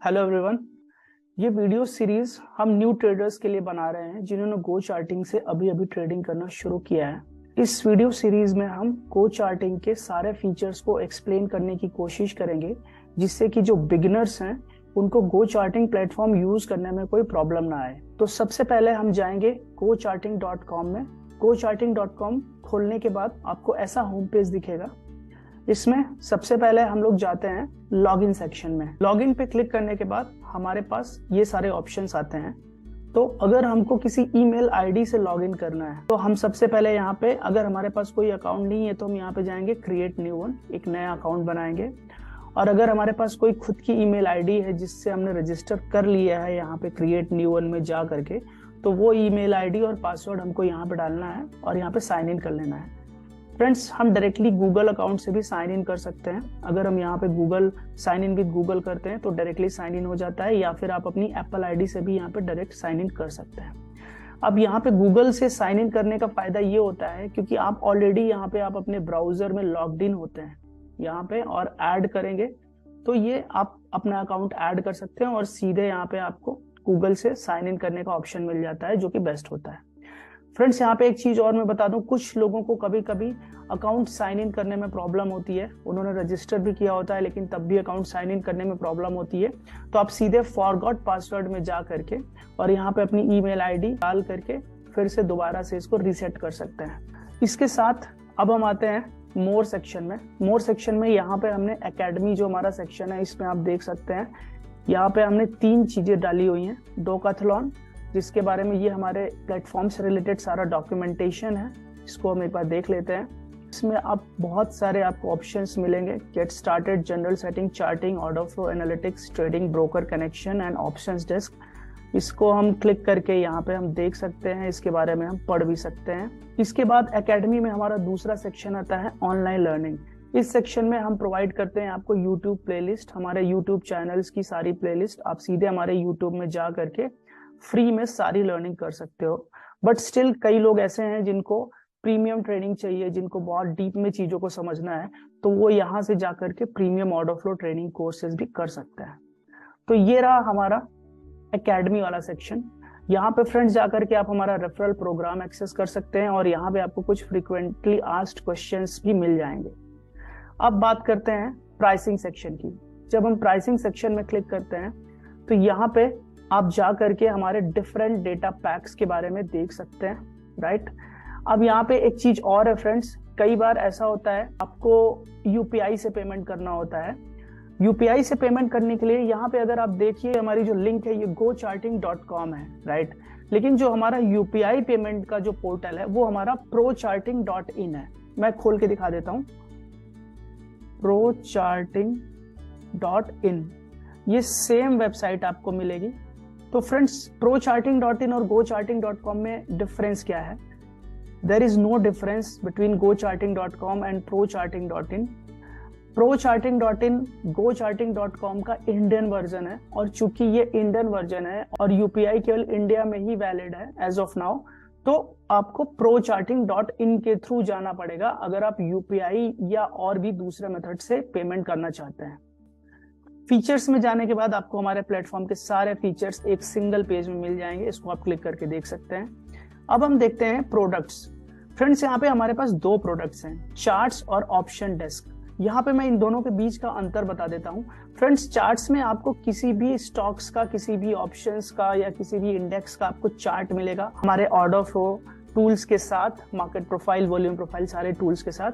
Hello everyone. ये video series हम new traders के लिए बना रहे हैं जिन्होंने गो चार्टिंग से अभी ट्रेडिंग करना शुरू किया है। इस वीडियो सीरीज में हम गो चार्टिंग के सारे फीचर्स को एक्सप्लेन करने की कोशिश करेंगे, जिससे कि जो बिगिनर्स हैं उनको गो चार्टिंग प्लेटफॉर्म यूज करने में कोई प्रॉब्लम ना आए। तो सबसे पहले हम जाएंगे GoCharting.com में। GoCharting.com खोलने के बाद आपको ऐसा होम पेज दिखेगा। इसमें सबसे पहले हम लोग जाते हैं लॉगिन सेक्शन में। लॉगिन पे क्लिक करने के बाद हमारे पास ये सारे ऑप्शंस आते हैं। तो अगर हमको किसी ईमेल आईडी से लॉगिन करना है तो हम सबसे पहले यहाँ पे, अगर हमारे पास कोई अकाउंट नहीं है तो हम यहाँ पे जाएंगे क्रिएट न्यू वन, एक नया अकाउंट बनाएंगे। और अगर हमारे पास कोई खुद की ईमेल आईडी है जिससे हमने रजिस्टर कर लिया है यहाँ पे क्रिएट न्यू वन में जा करके, तो वो ईमेल आईडी और पासवर्ड हमको यहाँ पे डालना है और यहाँ पे साइन इन कर लेना है। फ्रेंड्स, हम डायरेक्टली गूगल अकाउंट से भी साइन इन कर सकते हैं। अगर हम यहाँ पे Google sign in with Google करते हैं तो डायरेक्टली साइन इन हो जाता है, या फिर आप अपनी एप्पल आईडी से भी यहाँ पे डायरेक्ट साइन इन कर सकते हैं। अब यहाँ पे गूगल से साइन इन करने का फायदा ये होता है क्योंकि आप ऑलरेडी यहाँ पे आप अपने ब्राउजर में लॉग्ड इन होते हैं यहाँ पे, और ऐड करेंगे तो ये आप अपना अकाउंट ऐड कर सकते हैं और सीधे यहाँ पे आपको गूगल से साइन इन करने का ऑप्शन मिल जाता है, जो कि बेस्ट होता है। फ्रेंड्स, यहाँ पे एक चीज और मैं बता दूं, कुछ लोगों को कभी कभी अकाउंट साइन इन करने में प्रॉब्लम होती है। उन्होंने रजिस्टर भी किया होता है लेकिन तब भी अकाउंट साइन इन करने में प्रॉब्लम होती है। तो आप सीधे फॉरगॉट पासवर्ड में जा करके और यहाँ पे अपनी ईमेल आईडी डाल करके फिर से दोबारा से इसको रीसेट कर सकते हैं। इसके साथ अब हम आते हैं मोर सेक्शन में। मोर सेक्शन में यहाँ पे हमने एकेडमी जो हमारा सेक्शन है, इसमें आप देख सकते हैं यहाँ पे हमने 3 चीजें डाली हुई हैं। डोकाथलॉन, जिसके बारे में ये हमारे प्लेटफॉर्म से रिलेटेड सारा डॉक्यूमेंटेशन है, इसको हम एक बार देख लेते हैं। इसमें आप बहुत सारे आपको ऑप्शंस मिलेंगे। Get started, general setting, charting, order flow analytics, trading, broker connection and options desk. इसको हम क्लिक करके यहाँ पे हम देख सकते हैं, इसके बारे में हम पढ़ भी सकते हैं। इसके बाद एकेडमी में हमारा दूसरा सेक्शन आता है ऑनलाइन लर्निंग। इस सेक्शन में हम प्रोवाइड करते हैं आपको यूट्यूब प्लेलिस्ट, हमारे यूट्यूब चैनल्स की सारी प्लेलिस्ट। आप सीधे हमारे यूट्यूब में जा करके फ्री में सारी लर्निंग कर सकते हो। बट स्टिल कई लोग ऐसे हैं जिनको प्रीमियम ट्रेनिंग चाहिए, जिनको बहुत डीप में चीजों को समझना है, तो वो यहाँ से जाकर के premium order flow training courses भी कर सकते हैं। तो ये रहा हमारा एकेडमी वाला सेक्शन। यहाँ पे फ्रेंड्स जाकर के आप हमारा रेफरल प्रोग्राम एक्सेस कर सकते हैं और यहाँ पे आपको कुछ फ्रीक्वेंटली आस्क्ड क्वेश्चंस भी मिल जाएंगे। अब बात करते हैं प्राइसिंग सेक्शन की। जब हम प्राइसिंग सेक्शन में क्लिक करते हैं तो यहाँ पे आप जा करके हमारे डिफरेंट डेटा पैक्स के बारे में देख सकते हैं, राइट। अब यहाँ पे एक चीज और है फ्रेंड्स, कई बार ऐसा होता है आपको यूपीआई से पेमेंट करना होता है। यूपीआई से पेमेंट करने के लिए यहाँ पे अगर आप देखिए हमारी जो लिंक है ये GoCharting.com है, राइट। लेकिन जो हमारा यूपीआई पेमेंट का जो पोर्टल है वो हमारा ProCharting.in है। मैं खोल के दिखा देता हूँ। ProCharting.in, ये सेम वेबसाइट आपको मिलेगी। तो फ्रेंड्स, ProCharting.in और GoCharting.com में डिफरेंस क्या है? There is no difference between GoCharting.com and ProCharting.in। ProCharting.in GoCharting.com का इंडियन वर्जन है, और चूंकि ये इंडियन वर्जन है और यूपीआई केवल इंडिया में ही वैलिड है एज ऑफ नाउ, तो आपको ProCharting.in के थ्रू जाना पड़ेगा अगर आप यूपीआई या और भी दूसरे मेथड से पेमेंट करना चाहते हैं। फीचर्स में जाने के बाद आपको हमारे प्लेटफॉर्म के सारे फीचर्स एक सिंगल पेज में मिल जाएंगे, इसको आप क्लिक करके देख सकते हैं। अब हम देखते हैं प्रोडक्ट्स। फ्रेंड्स, यहाँ पे हमारे पास 2 प्रोडक्ट्स हैं, चार्ट्स और ऑप्शन डेस्क। यहाँ पे मैं इन दोनों के बीच का अंतर बता देता हूँ। फ्रेंड्स, चार्ट्स में आपको किसी भी स्टॉक्स का, किसी भी ऑप्शंस का या किसी भी इंडेक्स का आपको चार्ट मिलेगा हमारे ऑर्डर फ्लो टूल्स के साथ, मार्केट प्रोफाइल, वॉल्यूम प्रोफाइल, सारे टूल्स के साथ।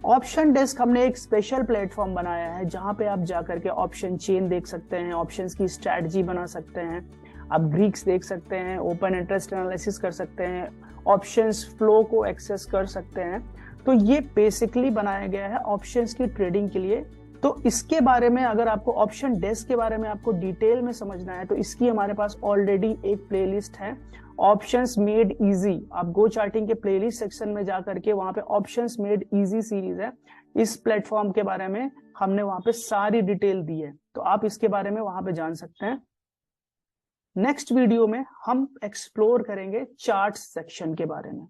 ऑप्शन डेस्क हमने एक स्पेशल प्लेटफॉर्म बनाया है जहां पे आप जाकर के ऑप्शन चेन देख सकते हैं, ऑप्शंस की स्ट्रैटेजी बना सकते हैं, आप ग्रीक्स देख सकते हैं, ओपन इंटरेस्ट एनालिसिस कर सकते हैं, ऑप्शंस फ्लो को एक्सेस कर सकते हैं। तो ये बेसिकली बनाया गया है ऑप्शंस की ट्रेडिंग के लिए। तो इसके बारे में, अगर आपको ऑप्शन डेस्क के बारे में आपको डिटेल में समझना है तो इसकी हमारे पास ऑलरेडी एक प्लेलिस्ट है, ऑप्शंस मेड इजी। आप GoCharting के प्लेलिस्ट सेक्शन में जाकर के वहां पे ऑप्शंस मेड इजी सीरीज है, इस प्लेटफॉर्म के बारे में हमने वहां पे सारी डिटेल दी है, तो आप इसके बारे में वहां पे जान सकते हैं। नेक्स्ट वीडियो में हम एक्सप्लोर करेंगे चार्ट्स सेक्शन के बारे में।